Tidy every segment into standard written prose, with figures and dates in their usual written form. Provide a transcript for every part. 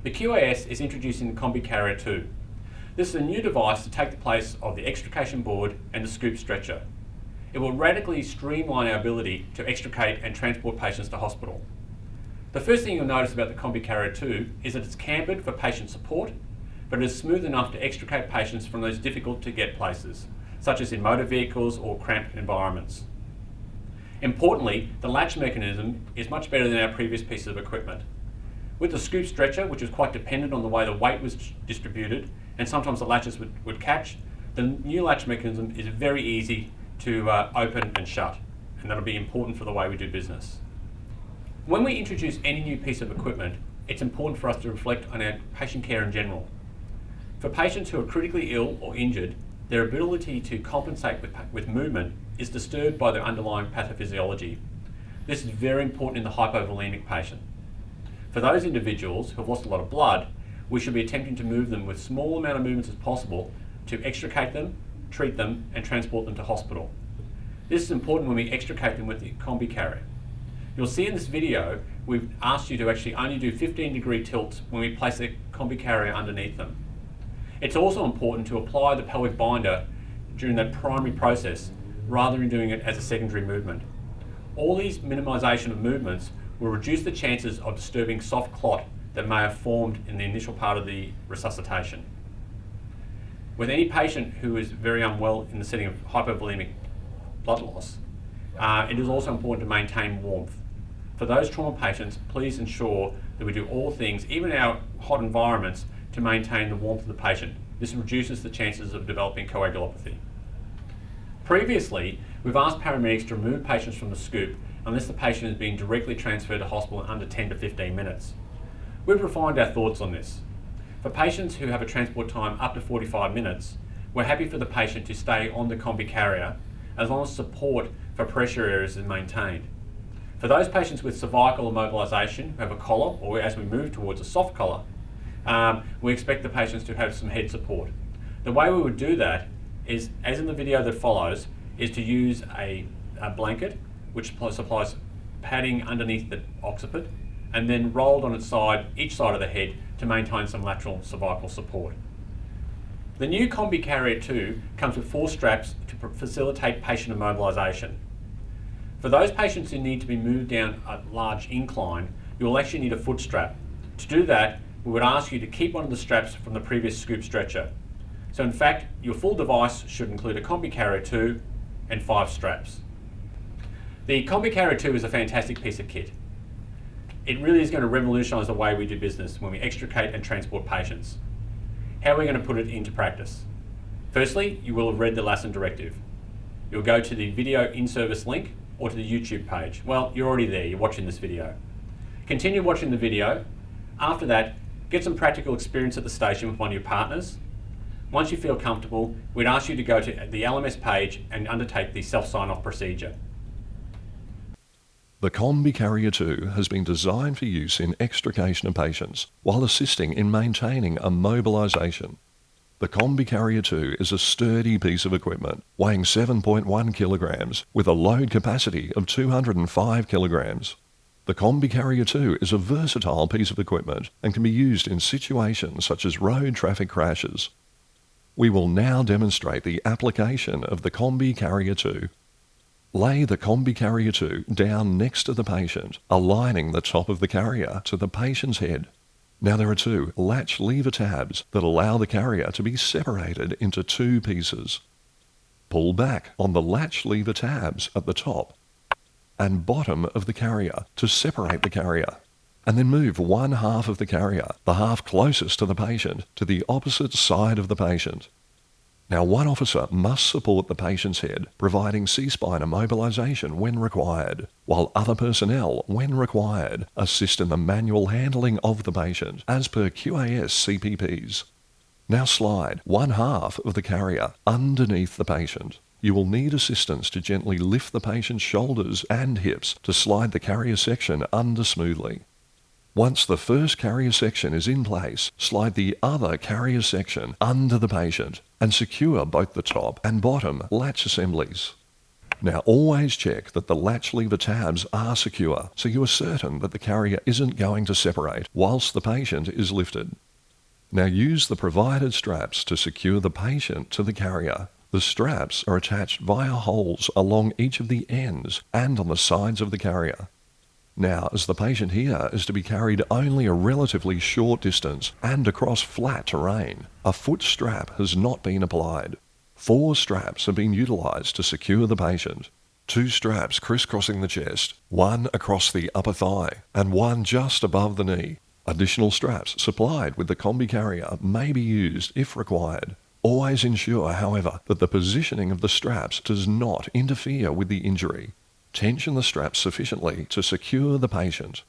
the QAS is introducing the CombiCarrier II. This is a new device to take the place of the extrication board and the scoop stretcher. It will radically streamline our ability to extricate and transport patients to hospital. The first thing you'll notice about the CombiCarrier II is that it's cambered for patient support, but it is smooth enough to extricate patients from those difficult to get places, such as in motor vehicles or cramped environments. Importantly, the latch mechanism is much better than our previous pieces of equipment. With the scoop stretcher, which was quite dependent on the way the weight was distributed, and sometimes the latches would catch, the new latch mechanism is very easy to open and shut, and that'll be important for the way we do business. When we introduce any new piece of equipment, it's important for us to reflect on our patient care in general. For patients who are critically ill or injured, their ability to compensate with movement is disturbed by their underlying pathophysiology. This is very important in the hypovolemic patient. For those individuals who have lost a lot of blood, we should be attempting to move them with small amount of movements as possible to extricate them, treat them, and transport them to hospital. This is important when we extricate them with the CombiCarrier. You'll see in this video, we've asked you to actually only do 15-degree tilts when we place the CombiCarrier underneath them. It's also important to apply the pelvic binder during that primary process rather than doing it as a secondary movement. All these minimization of movements will reduce the chances of disturbing soft clot that may have formed in the initial part of the resuscitation. With any patient who is very unwell in the setting of hypovolemic blood loss, it is also important to maintain warmth. For those trauma patients, please ensure that we do all things, even in our hot environments, to maintain the warmth of the patient. This reduces the chances of developing coagulopathy. Previously, we've asked paramedics to remove patients from the scoop unless the patient is being directly transferred to hospital in under 10 to 15 minutes. We've refined our thoughts on this. For patients who have a transport time up to 45 minutes, we're happy for the patient to stay on the CombiCarrier as long as support for pressure areas is maintained. For those patients with cervical immobilization who have a collar, or as we move towards a soft collar, we expect the patients to have some head support. The way we would do that is, as in the video that follows, is to use a blanket which supplies padding underneath the occiput and then rolled on its side, each side of the head, to maintain some lateral cervical support. The new CombiCarrier II comes with 4 straps to facilitate patient immobilization. For those patients who need to be moved down a large incline, you will actually need a foot strap. To do that, we would ask you to keep one of the straps from the previous scoop stretcher. So in fact, your full device should include a CombiCarrier II and 5 straps. The CombiCarrier II is a fantastic piece of kit. It really is going to revolutionise the way we do business when we extricate and transport patients. How are we going to put it into practice? Firstly, you will have read the Lassen directive. You'll go to the video in-service link or to the YouTube page. Well, you're already there, you're watching this video. Continue watching the video. After that, get some practical experience at the station with one of your partners. Once you feel comfortable, we'd ask you to go to the LMS page and undertake the self-sign-off procedure. The CombiCarrier II has been designed for use in extrication of patients while assisting in maintaining immobilization. The CombiCarrier II is a sturdy piece of equipment weighing 7.1 kilograms with a load capacity of 205 kilograms. The CombiCarrier II is a versatile piece of equipment and can be used in situations such as road traffic crashes. We will now demonstrate the application of the CombiCarrier II. Lay the CombiCarrier II down next to the patient, aligning the top of the carrier to the patient's head. Now there are 2 latch lever tabs that allow the carrier to be separated into 2 pieces. Pull back on the latch lever tabs at the top and bottom of the carrier to separate the carrier, and then move one half of the carrier, the half closest to the patient, to the opposite side of the patient. Now, one officer must support the patient's head, providing C-spine immobilization when required, while other personnel, when required, assist in the manual handling of the patient, as per QAS CPPs. Now slide one half of the carrier underneath the patient. You will need assistance to gently lift the patient's shoulders and hips to slide the carrier section under smoothly. Once the first carrier section is in place, slide the other carrier section under the patient and secure both the top and bottom latch assemblies. Now always check that the latch lever tabs are secure so you are certain that the carrier isn't going to separate whilst the patient is lifted. Now use the provided straps to secure the patient to the carrier. The straps are attached via holes along each of the ends and on the sides of the carrier. Now, as the patient here is to be carried only a relatively short distance and across flat terrain, a foot strap has not been applied. 4 straps have been utilised to secure the patient. 2 straps crisscrossing the chest, 1 across the upper thigh, and 1 just above the knee. Additional straps supplied with the CombiCarrier may be used if required. Always ensure, however, that the positioning of the straps does not interfere with the injury. Tension the straps sufficiently to secure the patient.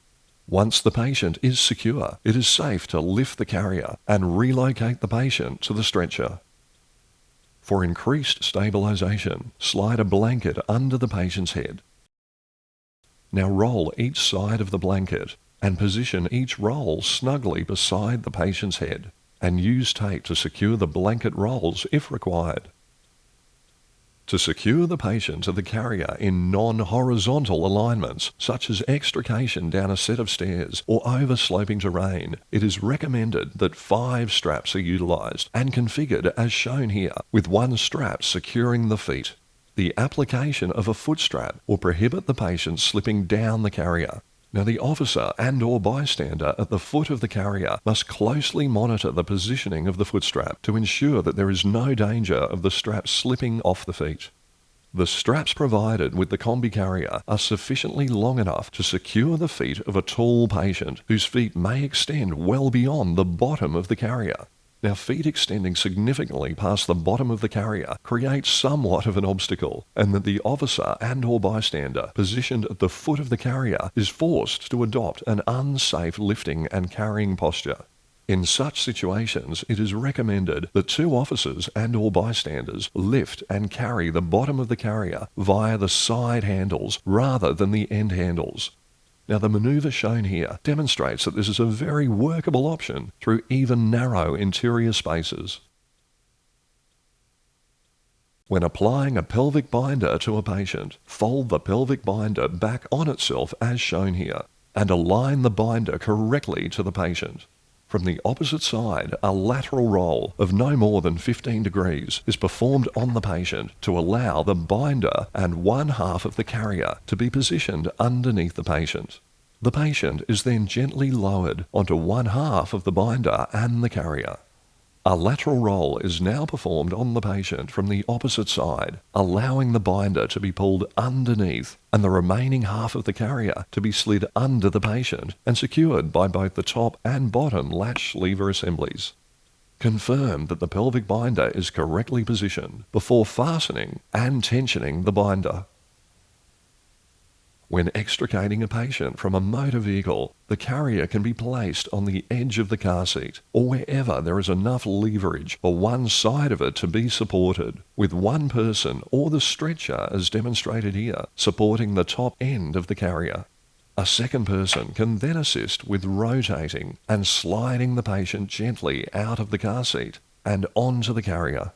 Once the patient is secure, it is safe to lift the carrier and relocate the patient to the stretcher. For increased stabilization, slide a blanket under the patient's head. Now roll each side of the blanket and position each roll snugly beside the patient's head, and use tape to secure the blanket rolls if required. To secure the patient to the carrier in non-horizontal alignments, such as extrication down a set of stairs or over sloping terrain, it is recommended that 5 straps are utilised and configured as shown here, with 1 strap securing the feet. The application of a foot strap will prohibit the patient slipping down the carrier. Now the officer and or bystander at the foot of the carrier must closely monitor the positioning of the foot strap to ensure that there is no danger of the strap slipping off the feet. The straps provided with the CombiCarrier are sufficiently long enough to secure the feet of a tall patient whose feet may extend well beyond the bottom of the carrier. Now, feet extending significantly past the bottom of the carrier creates somewhat of an obstacle, and that the officer and or bystander positioned at the foot of the carrier is forced to adopt an unsafe lifting and carrying posture. In such situations, it is recommended that 2 officers and or bystanders lift and carry the bottom of the carrier via the side handles rather than the end handles. Now the manoeuvre shown here demonstrates that this is a very workable option through even narrow interior spaces. When applying a pelvic binder to a patient, fold the pelvic binder back on itself as shown here, and align the binder correctly to the patient. From the opposite side, a lateral roll of no more than 15 degrees is performed on the patient to allow the binder and 1/2 of the carrier to be positioned underneath the patient. The patient is then gently lowered onto 1/2 of the binder and the carrier. A lateral roll is now performed on the patient from the opposite side, allowing the binder to be pulled underneath and the remaining half of the carrier to be slid under the patient and secured by both the top and bottom latch lever assemblies. Confirm that the pelvic binder is correctly positioned before fastening and tensioning the binder. When extricating a patient from a motor vehicle, the carrier can be placed on the edge of the car seat or wherever there is enough leverage for one side of it to be supported, with one person or the stretcher, as demonstrated here, supporting the top end of the carrier. A second person can then assist with rotating and sliding the patient gently out of the car seat and onto the carrier.